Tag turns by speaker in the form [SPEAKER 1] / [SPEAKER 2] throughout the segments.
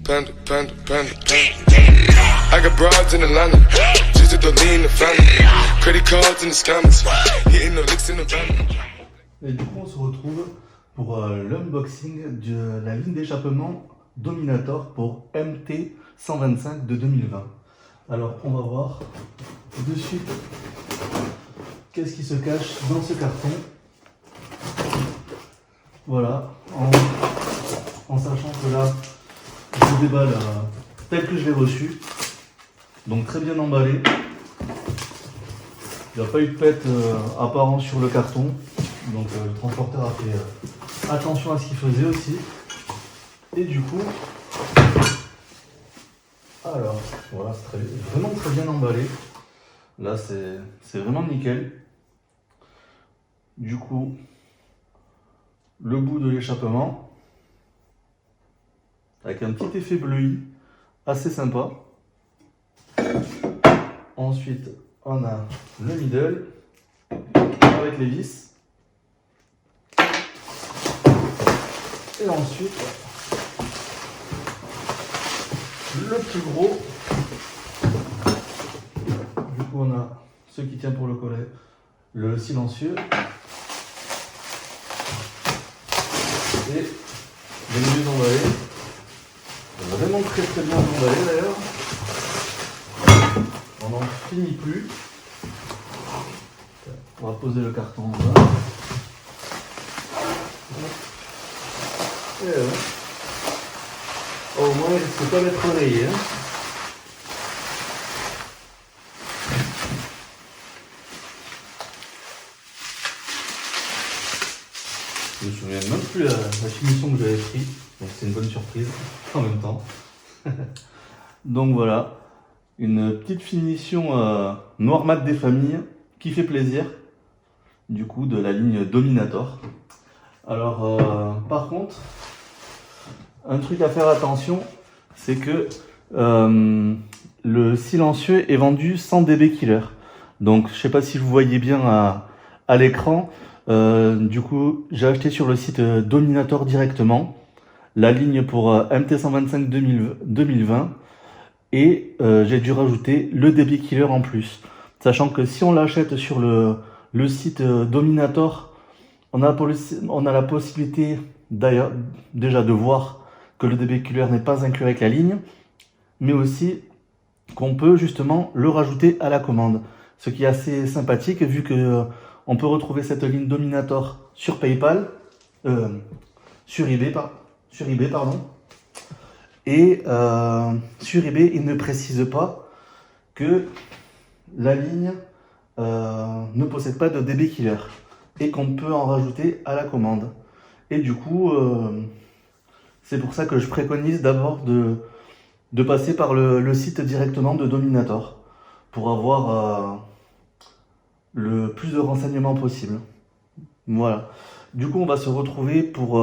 [SPEAKER 1] panda, panda, panda, panda. I got broads in Atlanta, just to lean the family. Credit cards in the scammers, hitting the licks in the van.
[SPEAKER 2] Et du coup, on se retrouve pour l'unboxing de la ligne d'échappement Dominator pour MT125 de 2020. Alors, on va voir de suite qu'est-ce qui se cache dans ce carton. Voilà, en sachant que là, je déballe tel que je l'ai reçu. Donc très bien emballé. Il n'y a pas eu de pète apparent sur le carton. Donc le transporteur a fait attention à ce qu'il faisait aussi. Et du coup, alors voilà, c'est vraiment très bien emballé. Là c'est vraiment nickel. Du coup, le bout de l'échappement avec un petit effet bleui assez sympa. Ensuite, on a le middle avec les vis. Et ensuite, le plus gros. Du coup, on a ce qui tient pour le collet, le silencieux. Et les mieux emballés. Vraiment très bien emballé d'ailleurs. On n'en finit plus. On va poser le carton là. Et au moins il risque pas d'être rayé. Je me souviens même plus la finition que j'avais prise, donc c'est une bonne surprise en même temps. Donc voilà, une petite finition noir mat des familles qui fait plaisir, du coup de la ligne Dominator. Alors par contre, un truc à faire attention, c'est que le silencieux est vendu sans DB Killer. Donc je sais pas si vous voyez bien à l'écran. Du coup, j'ai acheté sur le site Dominator directement la ligne pour MT125 2020 et j'ai dû rajouter le DB Killer en plus. Sachant que si on l'achète sur le site Dominator, on a la possibilité d'ailleurs déjà de voir que le DB Killer n'est pas inclus avec la ligne, mais aussi qu'on peut justement le rajouter à la commande. Ce qui est assez sympathique vu que on peut retrouver cette ligne Dominator sur PayPal, sur eBay, pardon. Et sur eBay, il ne précise pas que la ligne ne possède pas de DB Killer et qu'on peut en rajouter à la commande. Et du coup, c'est pour ça que je préconise d'abord de passer par le site directement de Dominator pour avoir le plus de renseignements possible. Voilà. Du coup, on va se retrouver pour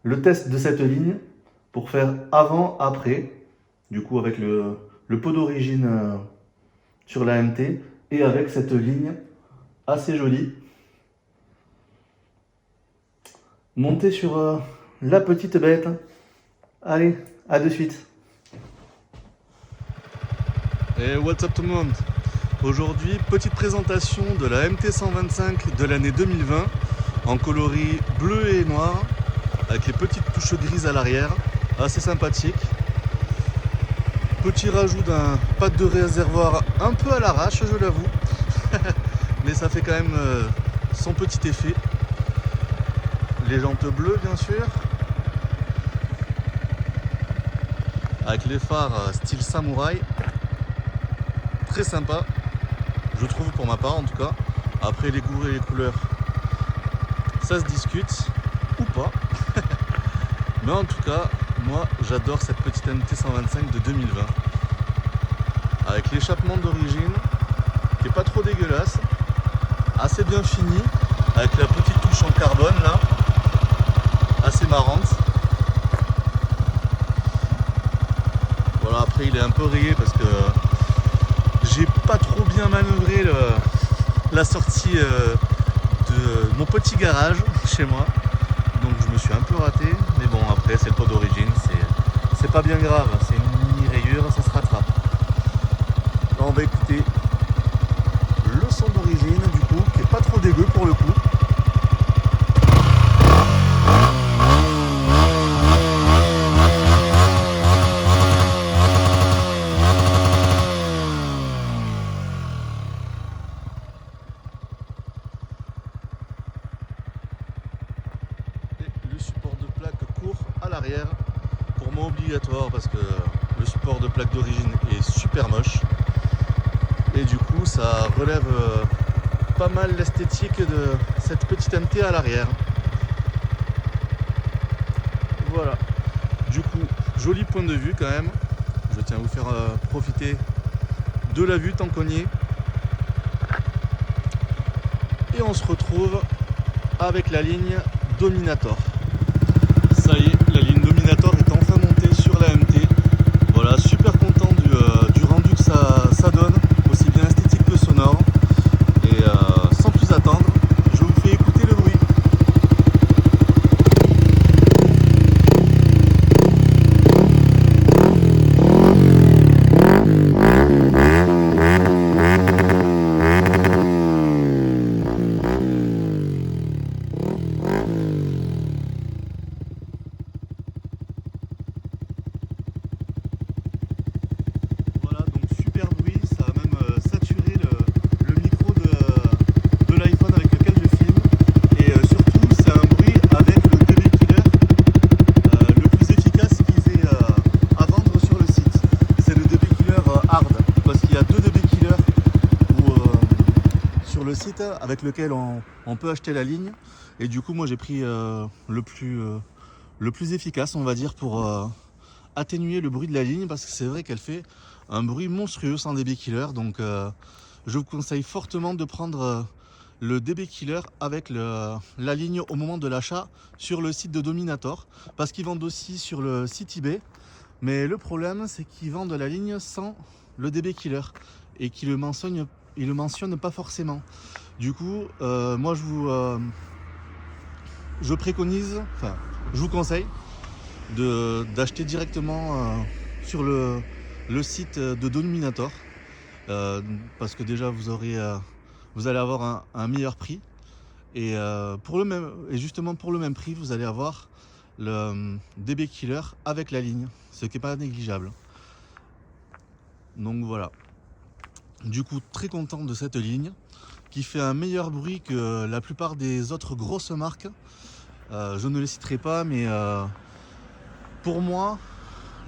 [SPEAKER 2] le test de cette ligne, pour faire avant-après, du coup avec le pot d'origine sur la MT et avec cette ligne assez jolie. Montez sur la petite bête. Allez, à de suite.
[SPEAKER 3] Et what's up tout le monde? Aujourd'hui, petite présentation de la MT125 de l'année 2020 en coloris bleu et noir avec les petites touches grises à l'arrière, assez sympathique. Petit rajout d'un pad de réservoir un peu à l'arrache, je l'avoue, mais ça fait quand même son petit effet. Les jantes bleues bien sûr, avec les phares style samouraï, très sympa. Je trouve pour ma part en tout cas. Après les goûts et les couleurs, ça se discute ou pas. Mais en tout cas, moi j'adore cette petite MT125 de 2020. Avec l'échappement d'origine, qui est pas trop dégueulasse, assez bien fini, avec la petite touche en carbone là, assez marrante. Voilà, après il est un peu rayé parce que j'ai pas trop bien manœuvré la sortie de mon petit garage chez moi, donc je me suis un peu raté, mais bon après c'est le pot d'origine, c'est pas bien grave, c'est une mini rayure, ça se rattrape. Là on va écouter le son d'origine du coup, qui est pas trop dégueu pour le coup. Et le support de plaque court à l'arrière, pour moi obligatoire parce que le support de plaque d'origine est super moche. Et du coup ça relève pas mal l'esthétique de cette petite MT à l'arrière. Voilà, du coup joli point de vue quand même. Je tiens à vous faire profiter de la vue tant qu'on y est. Et on se retrouve avec la ligne Dominator. Ça y est, la ligne Dominator est enfin montée sur la MT. Voilà, super content du rendu que ça donne, aussi bien esthétique que sonore. Et sans plus attendre, je vous fais écouter le bruit. Voilà, donc super bruit, ça a même saturé le micro de l'iPhone avec lequel je filme. Et surtout, c'est un bruit avec le DB Killer le plus efficace qu'ils aient à vendre sur le site. C'est le DB Killer Hard, parce qu'il y a deux DB Killer sur le site avec lequel on peut acheter la ligne. Et du coup, moi j'ai pris le plus efficace, on va dire, pour atténuer le bruit de la ligne, parce que c'est vrai qu'elle fait un bruit monstrueux sans DB Killer. Donc je vous conseille fortement de prendre le DB Killer avec la ligne au moment de l'achat sur le site de Dominator, parce qu'ils vendent aussi sur le site eBay. Mais le problème, c'est qu'ils vendent la ligne sans le DB Killer et qu'ils le mentionnent pas forcément. Du coup, moi je préconise, enfin je vous conseille d'acheter directement sur le site de Dominator, parce que déjà vous allez avoir un meilleur prix, et justement pour le même prix vous allez avoir le DB Killer avec la ligne, ce qui n'est pas négligeable. Donc voilà, du coup très content de cette ligne qui fait un meilleur bruit que la plupart des autres grosses marques. Je ne les citerai pas, mais pour moi,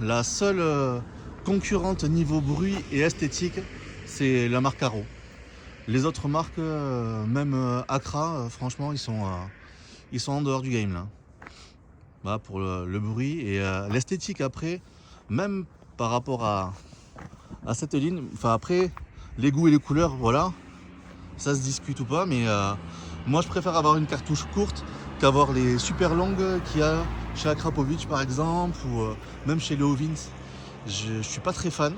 [SPEAKER 3] la seule concurrente niveau bruit et esthétique, c'est la marque Arrow. Les autres marques, même Accra, franchement, ils sont en dehors du game là. Voilà pour le bruit et l'esthétique après, même par rapport à cette ligne. Enfin après, les goûts et les couleurs, voilà, ça se discute ou pas, mais moi je préfère avoir une cartouche courte qu'avoir les super longues qu'il y a chez Akrapovic par exemple, ou même chez Leo Vince. Je suis pas très fan,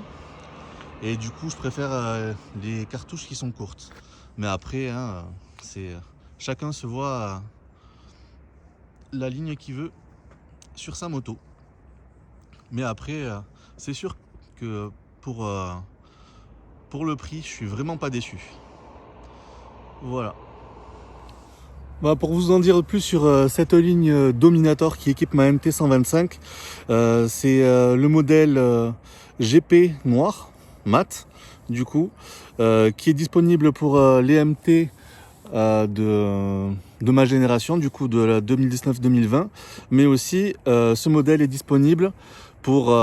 [SPEAKER 3] et du coup je préfère les cartouches qui sont courtes. Mais après, hein, chacun se voit la ligne qu'il veut sur sa moto. Mais après, c'est sûr que pour le prix, je suis vraiment pas déçu. Voilà. Bah, pour vous en dire plus sur cette ligne Dominator qui équipe ma MT125, c'est le modèle GP noir, mat, du coup, qui est disponible pour les MT de ma génération, du coup de la 2019-2020, mais aussi ce modèle est disponible pour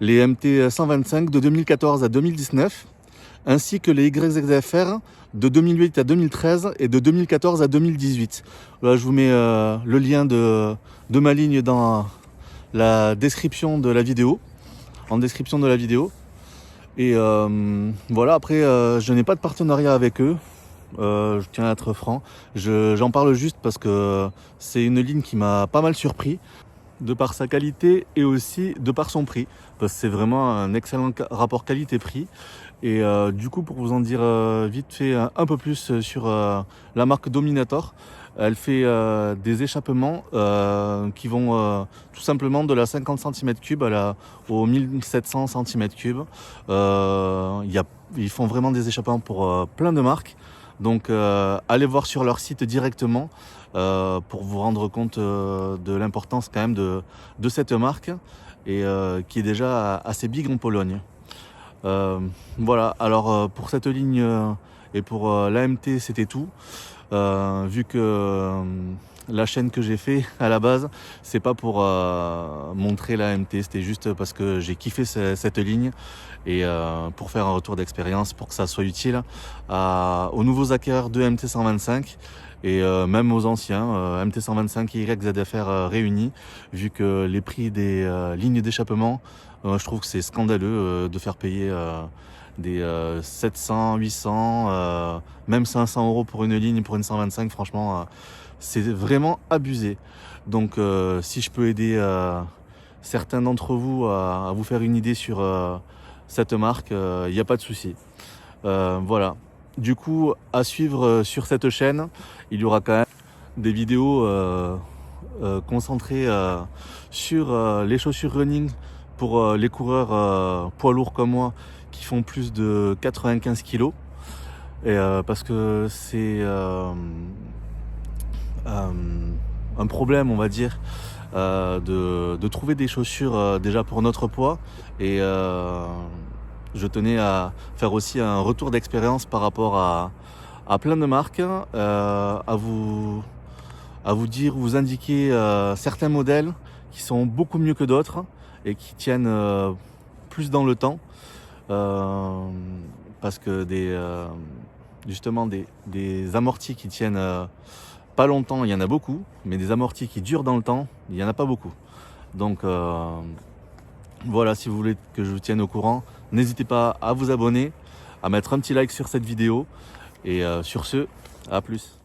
[SPEAKER 3] les MT 125 de 2014 à 2019, ainsi que les YZF-R de 2008 à 2013 et de 2014 à 2018. Là, je vous mets le lien de ma ligne dans la description de la vidéo, en description de la vidéo. Et voilà, après, je n'ai pas de partenariat avec eux. Je tiens à être franc. J'en parle juste parce que c'est une ligne qui m'a pas mal surpris, de par sa qualité et aussi de par son prix, parce que c'est vraiment un excellent rapport qualité-prix. Et du coup, pour vous en dire vite fait un peu plus sur la marque Dominator, Elle fait des échappements qui vont tout simplement de la 50 cm3 aux 1700 cm3. Ils font vraiment des échappements pour plein de marques. Donc allez voir sur leur site directement pour vous rendre compte de l'importance quand même de cette marque et qui est déjà assez big en Pologne. Voilà, alors pour cette ligne et pour l'AMT c'était tout. Vu que la chaîne que j'ai fait à la base, c'est pas pour montrer l'AMT, c'était juste parce que j'ai kiffé cette ligne et pour faire un retour d'expérience, pour que ça soit utile aux nouveaux acquéreurs de MT125 et même aux anciens MT125 et YZFR réunis, vu que les prix des lignes d'échappement, je trouve que c'est scandaleux de faire payer des 700, 800, même 500 € pour une ligne, pour une 125, franchement, c'est vraiment abusé. Donc si je peux aider certains d'entre vous à vous faire une idée sur cette marque, il n'y a pas de souci. Voilà. Du coup, à suivre sur cette chaîne, il y aura quand même des vidéos concentrées sur les chaussures running pour les coureurs poids lourds comme moi qui font plus de 95 kg. Et parce que c'est un problème, on va dire, de trouver des chaussures déjà pour notre poids. Et je tenais à faire aussi un retour d'expérience par rapport à plein de marques, à vous vous indiquer certains modèles qui sont beaucoup mieux que d'autres et qui tiennent plus dans le temps. Parce que justement des amortis qui tiennent pas longtemps, il y en a beaucoup, mais des amortis qui durent dans le temps, il n'y en a pas beaucoup. Donc voilà, si vous voulez que je vous tienne au courant, n'hésitez pas à vous abonner, à mettre un petit like sur cette vidéo, et sur ce, à plus.